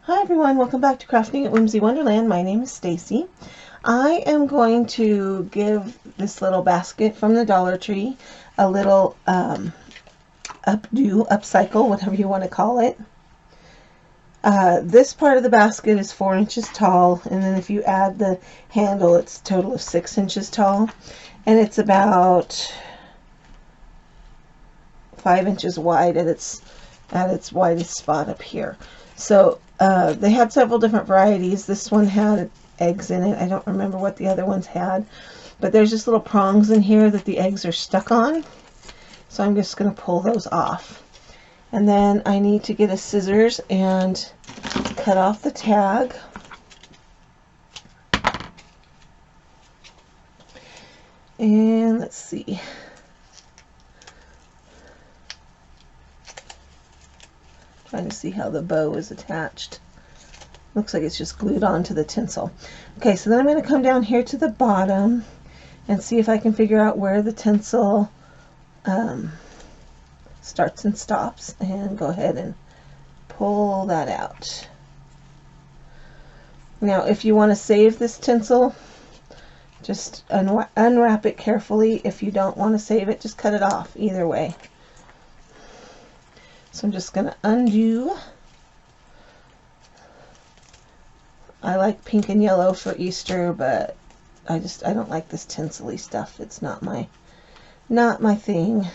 Hi everyone, welcome back to Crafting at Whimsy Wonderland. My name is Stacy. I am going to give this little basket from the Dollar Tree a little upcycle, whatever you want to call it. This part of the basket is 4 inches tall, and then if you add the handle, it's a total of 6 inches tall, and it's about 5 inches wide at its widest spot up here. So they had several different varieties. This one had eggs in it. I don't remember what the other ones had, but there's just little prongs in here that the eggs are stuck on. So I'm just going to pull those off. And then I need to get a scissors and cut off the tag. And let's see. Trying to see how the bow is attached. Looks like it's just glued onto the tinsel. Okay, so then I'm going to come down here to the bottom and see if I can figure out where the tinsel starts and stops, and go ahead and pull that out. Now if you want to save this tinsel, just unwrap it carefully. If you don't want to save it, just cut it off. Either way. So I'm just going to undo. I like pink and yellow for Easter, but I don't like this tinsel-y stuff. It's not my thing.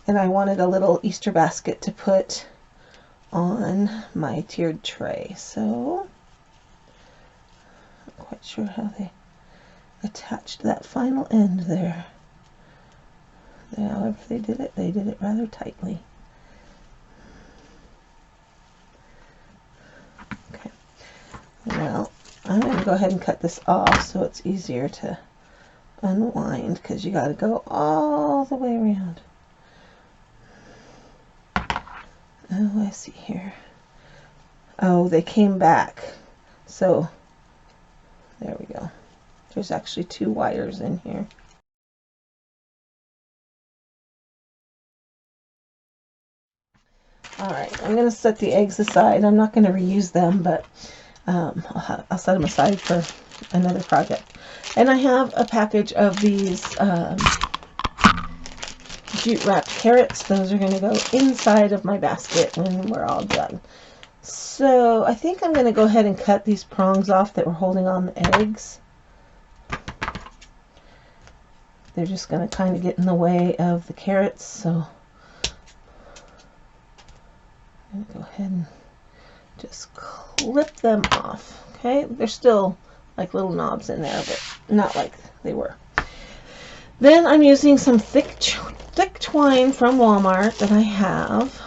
And I wanted a little Easter basket to put on my tiered tray. So I'm not quite sure how they attached that final end there. However they did it rather tightly. Okay. Well, I'm going to go ahead and cut this off so it's easier to unwind, because you got to go all the way around. Oh, I see here. Oh, they came back. So there we go. There's actually 2 wires in here. Alright, I'm going to set the eggs aside. I'm not going to reuse them, but I'll set them aside for another project. And I have a package of these jute wrapped carrots. Those are going to go inside of my basket when we're all done. So I think I'm going to go ahead and cut these prongs off that were holding on the eggs. They're just going to kind of get in the way of the carrots, so I'm going to go ahead and just clip them off. Okay, they're still like little knobs in there, but not like they were. Then I'm using some thick twine from Walmart that I have,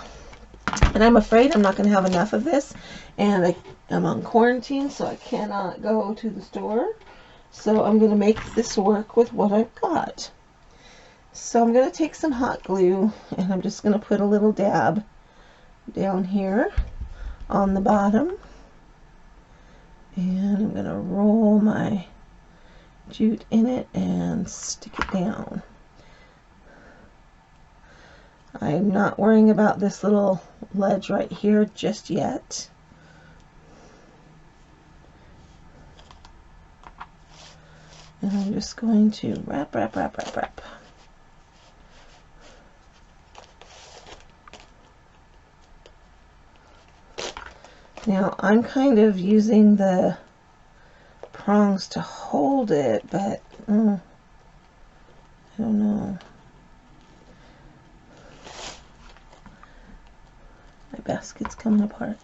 and I'm afraid I'm not going to have enough of this, and I'm on quarantine, so I cannot go to the store. So I'm going to make this work with what I've got. So I'm going to take some hot glue, and I'm just going to put a little dab down here on the bottom, and I'm going to roll my jute in it and stick it down. I'm not worrying about this little ledge right here just yet. And I'm just going to wrap. Now I'm kind of using the prongs to hold it, but I don't know. My basket's coming apart.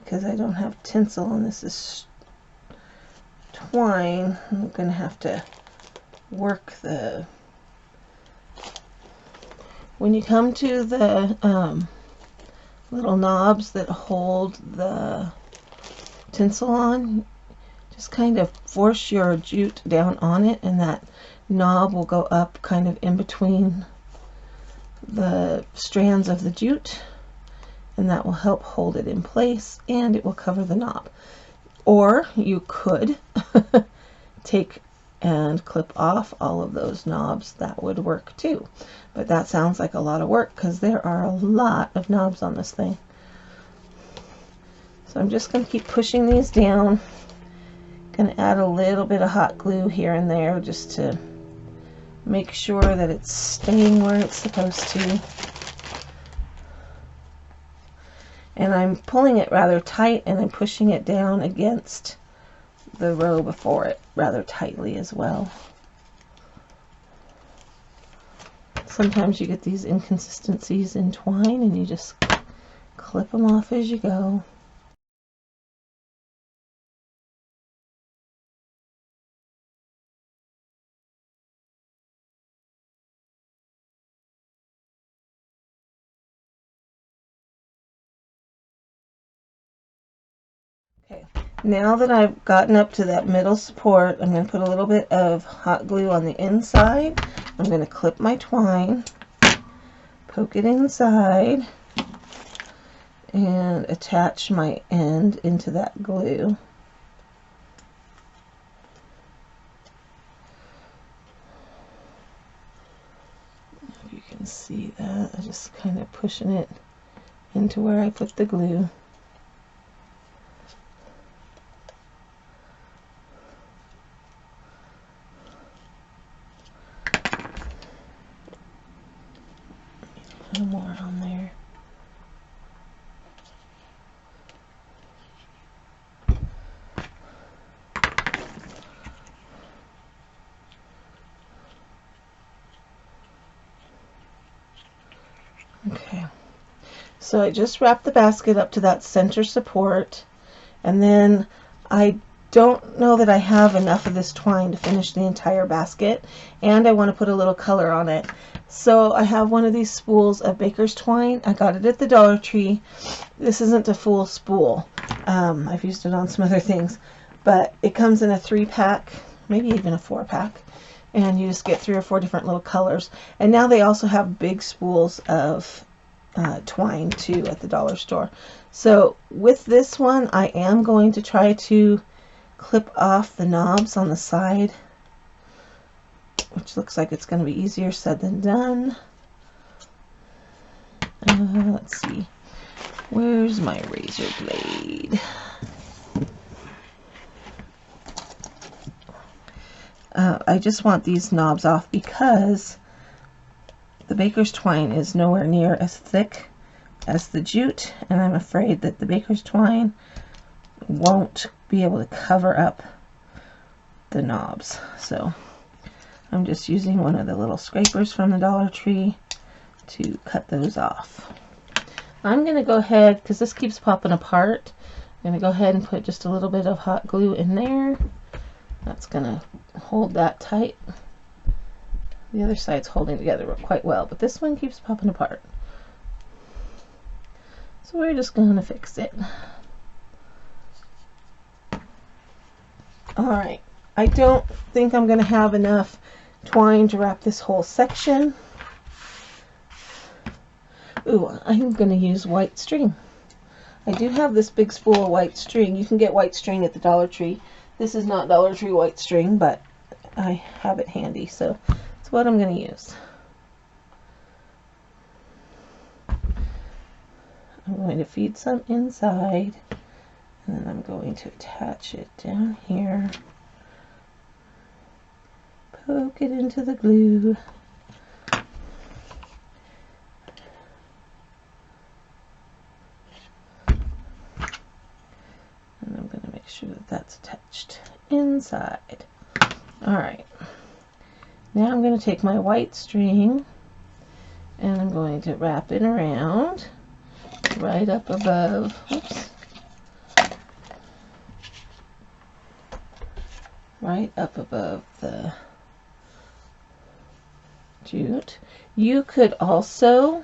Because I don't have tinsel and this is twine, I'm going to have to work the... When you come to the little knobs that hold the tinsel on, just kind of force your jute down on it, and that knob will go up kind of in between the strands of the jute, and that will help hold it in place, and it will cover the knob. Or you could take and clip off all of those knobs, that would work too. But that sounds like a lot of work because there are a lot of knobs on this thing. So I'm just going to keep pushing these down. Going to add a little bit of hot glue here and there just to make sure that it's staying where it's supposed to. And I'm pulling it rather tight, and I'm pushing it down against the row before it rather tightly as well. Sometimes you get these inconsistencies in twine and you just clip them off as you go. Okay, now that I've gotten up to that middle support, I'm going to put a little bit of hot glue on the inside. I'm going to clip my twine, poke it inside, and attach my end into that glue. If you can see that, I'm just kind of pushing it into where I put the glue. A little more on there. Okay, so I just wrapped the basket up to that center support, and then I don't know that I have enough of this twine to finish the entire basket, and I want to put a little color on it. So I have one of these spools of baker's twine. I got it at the Dollar Tree. This isn't a full spool. I've used it on some other things, but it comes in a 3-pack, maybe even a 4-pack, and you just get 3 or 4 different little colors. And now they also have big spools of twine too at the dollar store. So with this one, I am going to try to clip off the knobs on the side, which looks like it's going to be easier said than done. Let's see, where's my razor blade? I just want these knobs off because the baker's twine is nowhere near as thick as the jute, and I'm afraid that the baker's twine won't be able to cover up the knobs. So I'm just using one of the little scrapers from the Dollar Tree to cut those off. I'm going to go ahead, because this keeps popping apart, I'm going to go ahead and put just a little bit of hot glue in there. That's going to hold that tight. The other side's holding together quite well, but this one keeps popping apart. So we're just going to fix it. Alright, I don't think I'm going to have enough twine to wrap this whole section. Ooh, I'm going to use white string. I do have this big spool of white string. You can get white string at the Dollar Tree. This is not Dollar Tree white string, but I have it handy, so it's what I'm going to use. I'm going to feed some inside, and then I'm going to attach it down here. Poke it into the glue. And I'm going to make sure that that's attached inside. Alright. Now I'm going to take my white string and I'm going to wrap it around right up above, oops, right up above the jute. You could also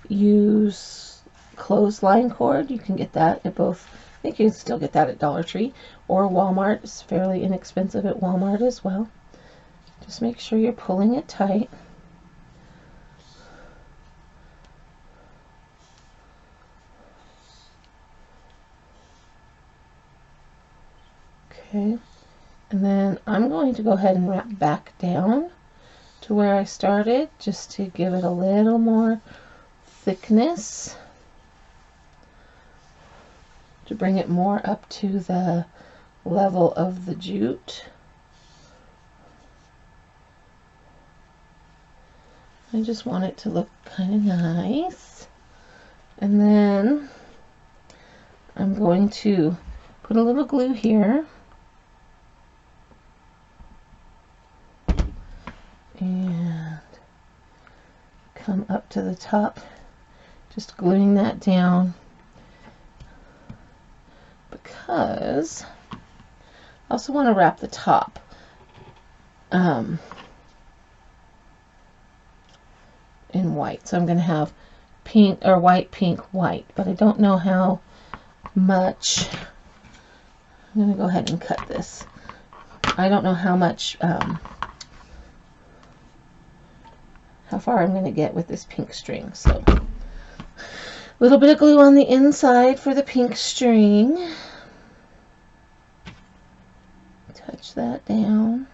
use clothesline cord. You can get that at both, I think you can still get that at Dollar Tree or Walmart. It's fairly inexpensive at Walmart as well. Just make sure you're pulling it tight. Okay. And then I'm going to go ahead and wrap back down to where I started, just to give it a little more thickness, to bring it more up to the level of the jute. I just want it to look kind of nice. And then I'm going to put a little glue here and come up to the top, just gluing that down, because I also want to wrap the top in white. So I'm going to have pink or white, pink, white, but I don't know how much. I'm going to go ahead and cut this. I don't know how much, how far I'm going to get with this pink string. So a little bit of glue on the inside for the pink string. Touch that down.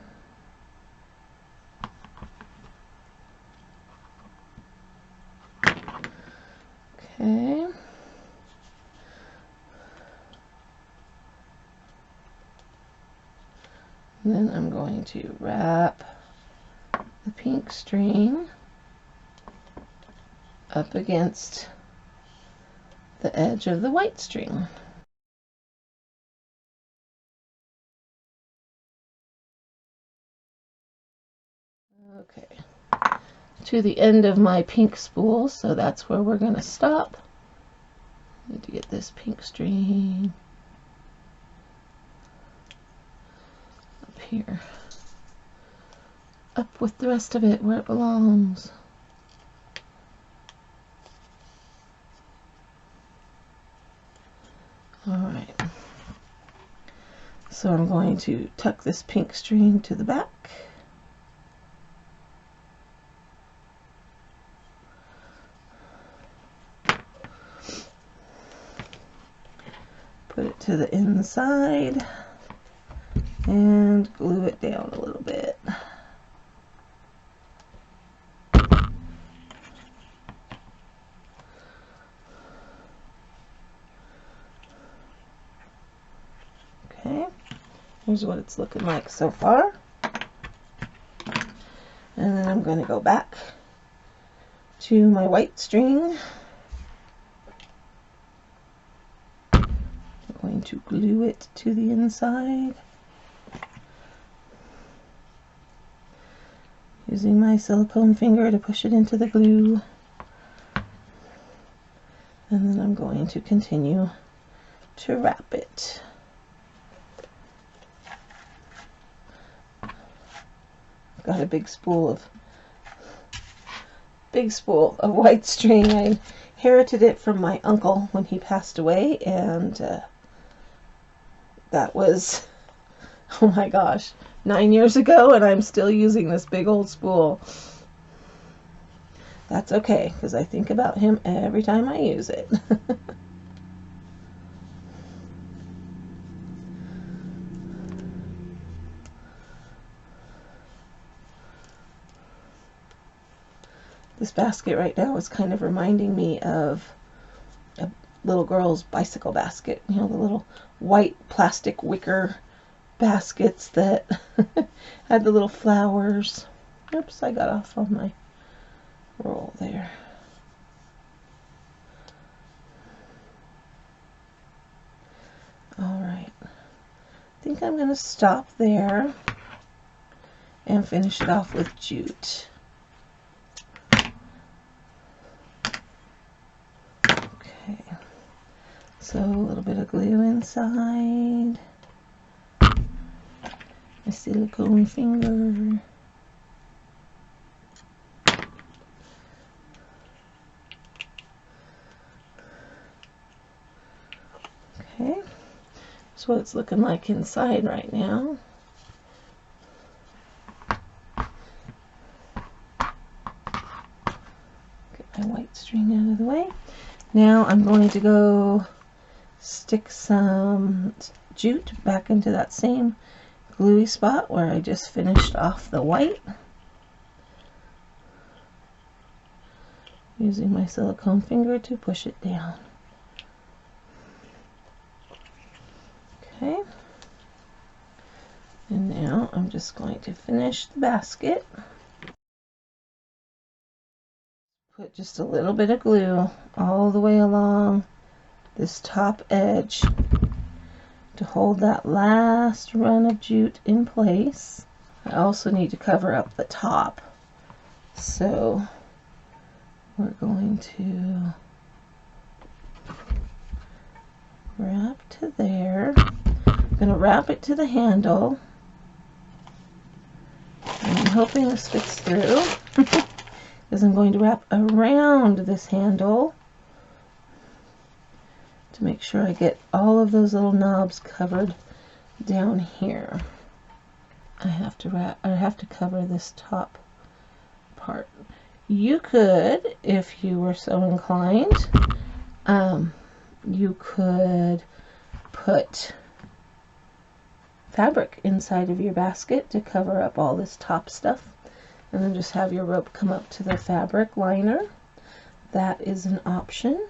Okay. And then I'm going to wrap the pink string up against the edge of the white string. Okay, to the end of my pink spool, so that's where we're going to stop. Need to get this pink string up here, up with the rest of it where it belongs. Alright, so I'm going to tuck this pink string to the back. Put it to the inside and glue it down a little bit. Okay, here's what it's looking like so far. And then I'm going to go back to my white string. I'm going to glue it to the inside using my silicone finger to push it into the glue. And then I'm going to continue to wrap it. Got a big spool of white string. I inherited it from my uncle when he passed away, and that was, oh my gosh, 9 years ago, and I'm still using this big old spool. That's okay, because I think about him every time I use it. This basket right now is kind of reminding me of a little girl's bicycle basket. You know, the little white plastic wicker baskets that had the little flowers. Oops, I got off on my roll there. Alright, I think I'm going to stop there and finish it off with jute. Okay, so a little bit of glue inside, a silicone finger. Okay, that's what it's looking like inside right now. Get my white string out of the way. Now I'm going to go stick some jute back into that same gluey spot where I just finished off the white, using my silicone finger to push it down. Okay, and now I'm just going to finish the basket. Put just a little bit of glue all the way along this top edge to hold that last run of jute in place. I also need to cover up the top, so we're going to wrap to there. I'm going to wrap it to the handle. I'm hoping this fits through because I'm going to wrap around this handle to make sure I get all of those little knobs covered down here. I have to cover this top part. You could, if you were so inclined, you could put fabric inside of your basket to cover up all this top stuff, and then just have your rope come up to the fabric liner. That is an option.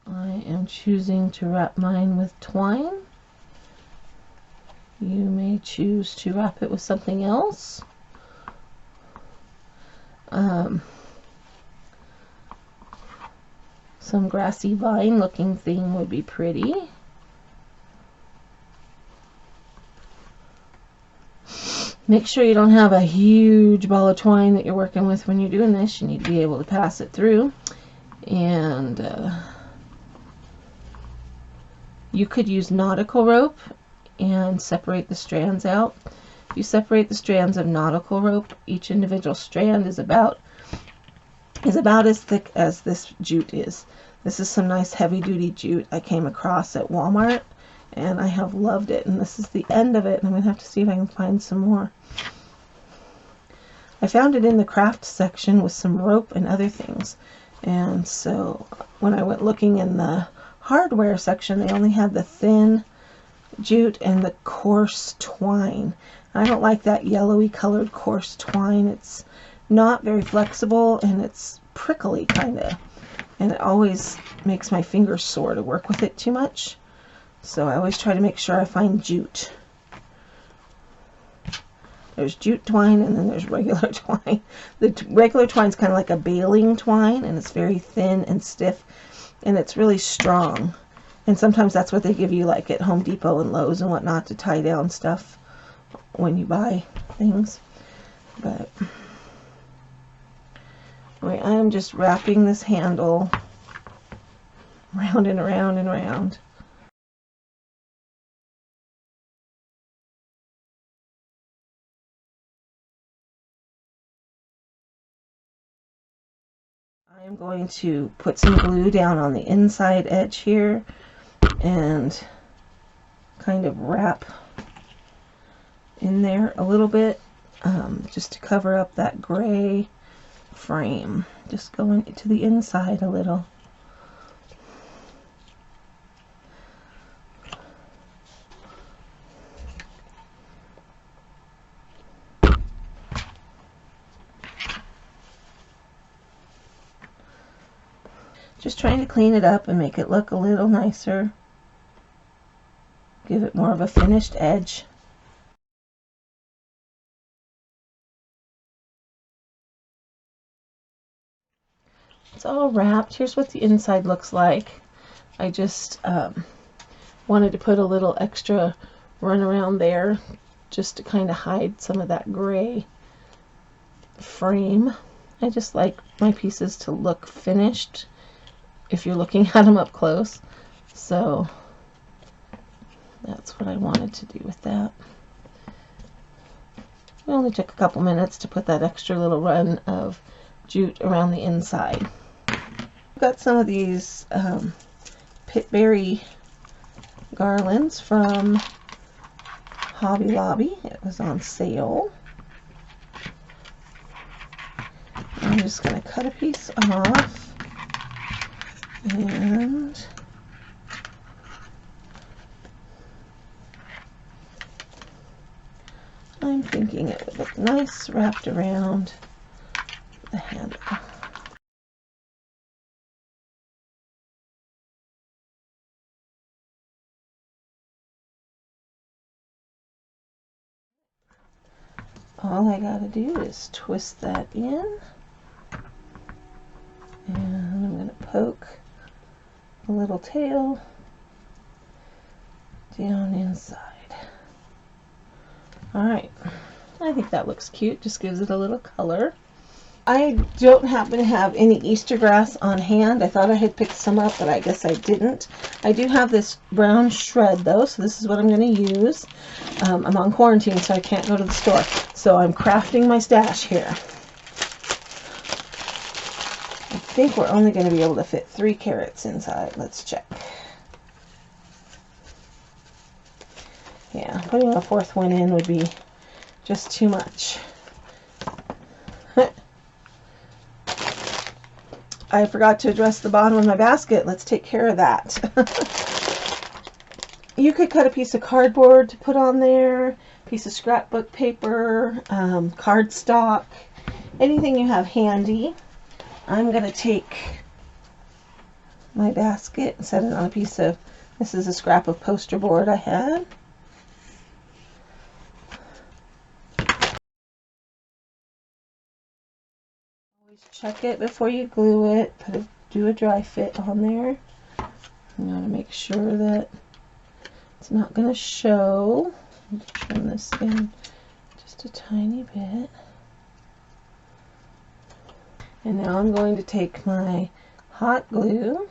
I am choosing to wrap mine with twine. You may choose to wrap it with something else. Some grassy vine looking thing would be pretty. Make sure you don't have a huge ball of twine that you're working with when you're doing this. You need to be able to pass it through. And you could use nautical rope and separate the strands out. If you separate the strands of nautical rope, each individual strand is about as thick as this jute is. This is some nice heavy-duty jute I came across at Walmart, and I have loved it. And this is the end of it, and I'm going to have to see if I can find some more. I found it in the craft section with some rope and other things, and so when I went looking in the hardware section, they only had the thin jute and the coarse twine. I don't like that yellowy colored coarse twine. It's not very flexible, and it's prickly kind of, and it always makes my fingers sore to work with it too much. So I always try to make sure I find jute. There's jute twine, and then there's regular twine. The regular twine is kind of like a baling twine, and it's very thin and stiff, and it's really strong. And sometimes that's what they give you, like at Home Depot and Lowe's and whatnot, to tie down stuff when you buy things. But anyway, I am just wrapping this handle round and around and around. I am going to put some glue down on the inside edge here and kind of wrap in there a little bit, just to cover up that gray frame. Just going to the inside a little. Just trying to clean it up and make it look a little nicer. Give it more of a finished edge. It's all wrapped. Here's what the inside looks like. I just wanted to put a little extra run around there just to kind of hide some of that gray frame. I just like my pieces to look finished if you're looking at them up close. So that's what I wanted to do with that. It only took a couple minutes to put that extra little run of jute around the inside. I've got some of these pitberry garlands from Hobby Lobby. It was on sale. I'm just going to cut a piece off and I'm thinking it would look nice wrapped around the handle. All I gotta do is twist that in, and I'm gonna poke the little tail down inside. Alright, I think that looks cute, just gives it a little color. I don't happen to have any Easter grass on hand. I thought I had picked some up, but I guess I didn't. I do have this brown shred though, so this is what I'm going to use. I'm on quarantine, so I can't go to the store. So I'm crafting my stash here. I think we're only going to be able to fit 3 carrots inside. Let's check. Yeah, putting a 4th one in would be just too much. I forgot to address the bottom of my basket. Let's take care of that. You could cut a piece of cardboard to put on there, piece of scrapbook paper, cardstock, anything you have handy. I'm going to take my basket and set it on a piece of, this is a scrap of poster board I had. Always check it before you glue it. Do a dry fit on there. You want to make sure that it's not going to show. Trim this in just a tiny bit. And now I'm going to take my hot glue,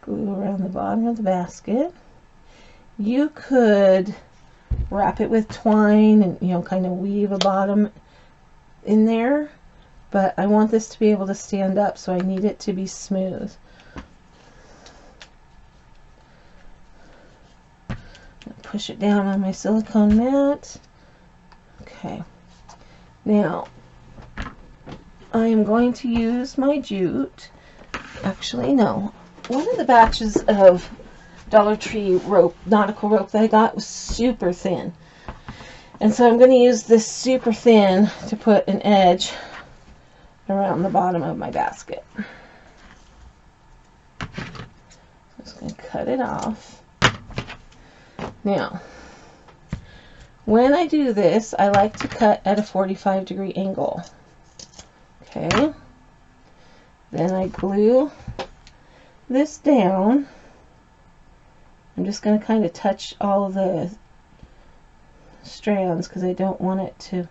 glue around the bottom of the basket. You could wrap it with twine and, you know, kind of weave a bottom in there, but I want this to be able to stand up, so I need it to be smooth. Push it down on my silicone mat. Okay, now I am going to use my jute. Actually, no. One of the batches of Dollar Tree rope, nautical rope that I got was super thin. And so I'm going to use this super thin to put an edge around the bottom of my basket. I'm just going to cut it off. Now, when I do this, I like to cut at a 45-degree angle. Okay. Then I glue this down. I'm just going to kind of touch all the strands because I don't want it to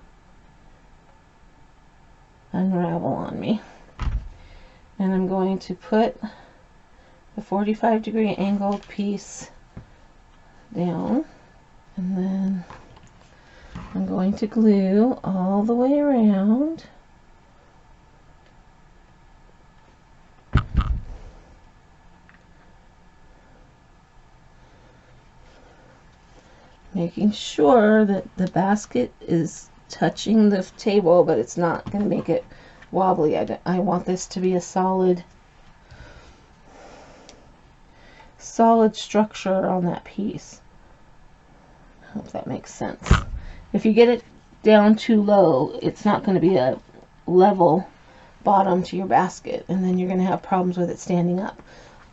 unravel on me. And I'm going to put the 45-degree angled piece down, and then I'm going to glue all the way around. Making sure that the basket is touching the table, but it's not going to make it wobbly. I want this to be a solid structure on that piece. I hope that makes sense. If you get it down too low, it's not going to be a level bottom to your basket, and then you're going to have problems with it standing up.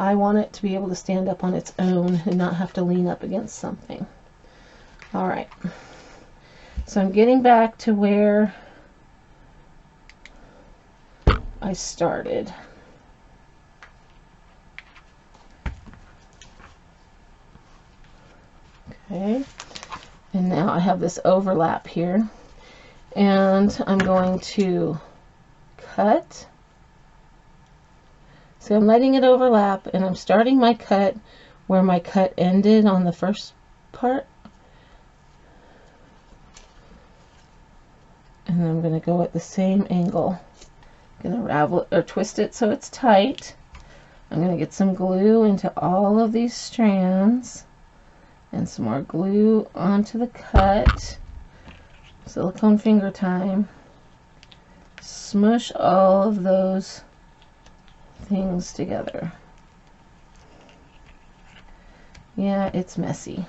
I want it to be able to stand up on its own and not have to lean up against something. Alright, so I'm getting back to where I started. Okay, and now I have this overlap here, and I'm going to cut. So I'm letting it overlap, and I'm starting my cut where my cut ended on the first part. And I'm going to go at the same angle. I'm going to ravel or twist it so it's tight. I'm going to get some glue into all of these strands and some more glue onto the cut. Silicone finger time. Smush all of those things together. Yeah, it's messy.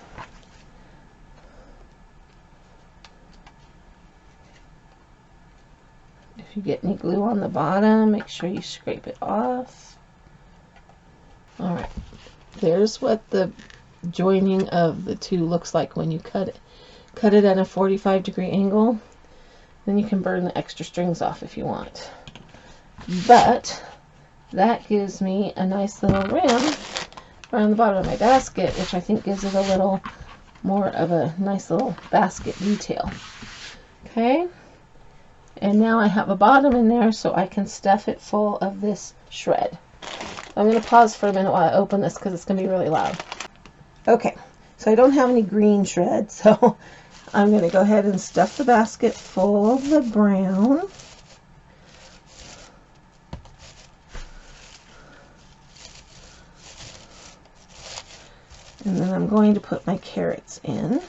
If you get any glue on the bottom, make sure you scrape it off. All right, there's what the joining of the two looks like when you cut it. Cut it at a 45-degree angle. Then you can burn the extra strings off if you want. But that gives me a nice little rim around the bottom of my basket, which I think gives it a little more of a nice little basket detail. Okay, and now I have a bottom in there so I can stuff it full of this shred. I'm going to pause for a minute while I open this because it's going to be really loud. Okay, so I don't have any green shred, so I'm going to go ahead and stuff the basket full of the brown. And then I'm going to put my carrots in.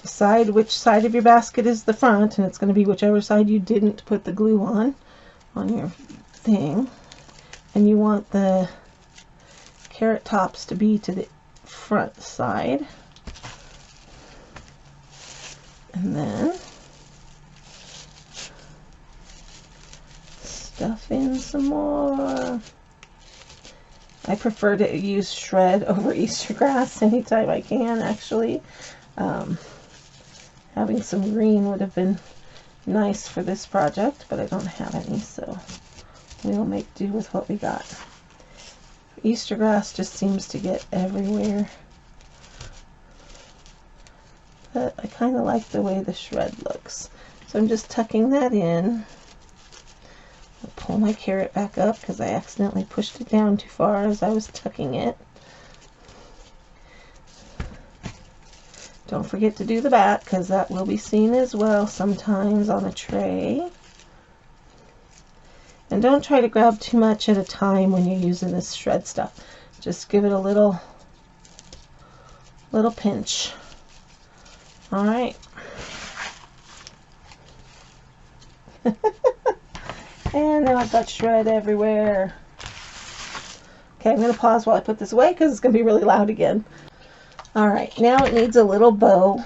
Decide which side of your basket is the front, and it's going to be whichever side you didn't put the glue on your thing. And you want the carrot tops to be to the front side. And then stuff in some more. I prefer to use shred over Easter grass anytime I can, actually. Having some green would have been nice for this project, but I don't have any, so we'll make do with what we got. Easter grass just seems to get everywhere, but I kind of like the way the shred looks. So I'm just tucking that in. I'll pull my carrot back up because I accidentally pushed it down too far as I was tucking it. Don't forget to do the back because that will be seen as well sometimes on a tray. And don't try to grab too much at a time when you're using this shred stuff. Just give it a little pinch. All right. And now I've got shred everywhere. Okay, I'm going to pause while I put this away because it's going to be really loud again. All right, now it needs a little bow,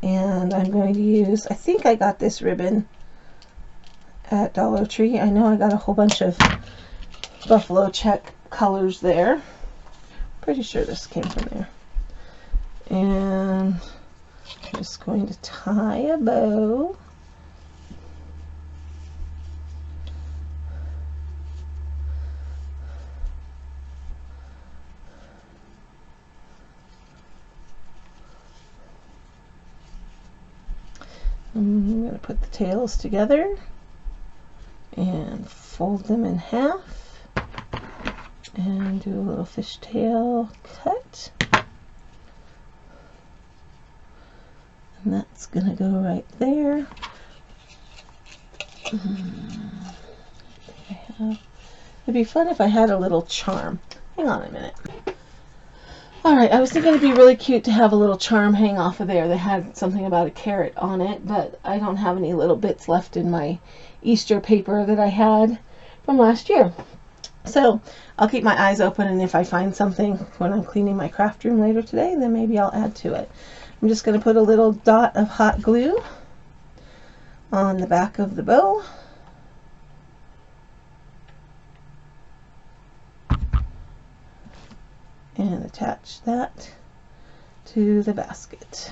and I'm going to use, I think I got this ribbon at Dollar Tree. I know I got a whole bunch of buffalo check colors there. Pretty sure this came from there. And I'm just going to tie a bow. I'm going to put the tails together and fold them in half and do a little fishtail cut. And that's going to go right there. It'd be fun if I had a little charm. Hang on a minute. Alright, I was thinking it'd be really cute to have a little charm hang off of there that had something about a carrot on it, but I don't have any little bits left in my Easter paper that I had from last year. So I'll keep my eyes open, and if I find something when I'm cleaning my craft room later today, then maybe I'll add to it. I'm just going to put a little dot of hot glue on the back of the bow. And attach that to the basket.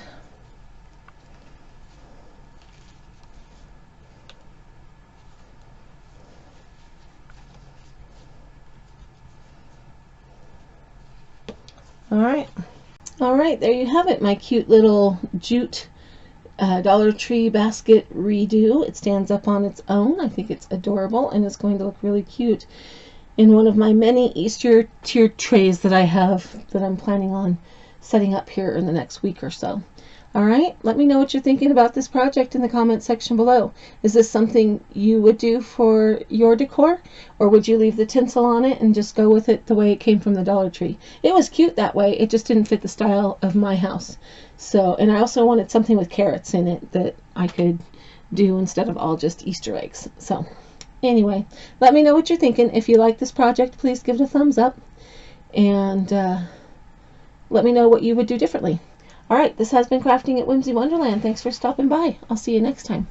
All right, there you have it, my cute little jute Dollar Tree basket redo. It stands up on its own. I think it's adorable, and it's going to look really cute in one of my many Easter tiered trays that I have that I'm planning on setting up here in the next week or so. All right, let me know what you're thinking about this project in the comment section below. Is this something you would do for your decor, or would you leave the tinsel on it and just go with it the way it came from the Dollar Tree? It was cute that way. It just didn't fit the style of my house. So, and I also wanted something with carrots in it that I could do instead of all just Easter eggs. So Anyway, let me know what you're thinking. If you like this project, please give it a thumbs up. And let me know what you would do differently. Alright, this has been Crafting at Whimsy Wonderland. Thanks for stopping by. I'll see you next time.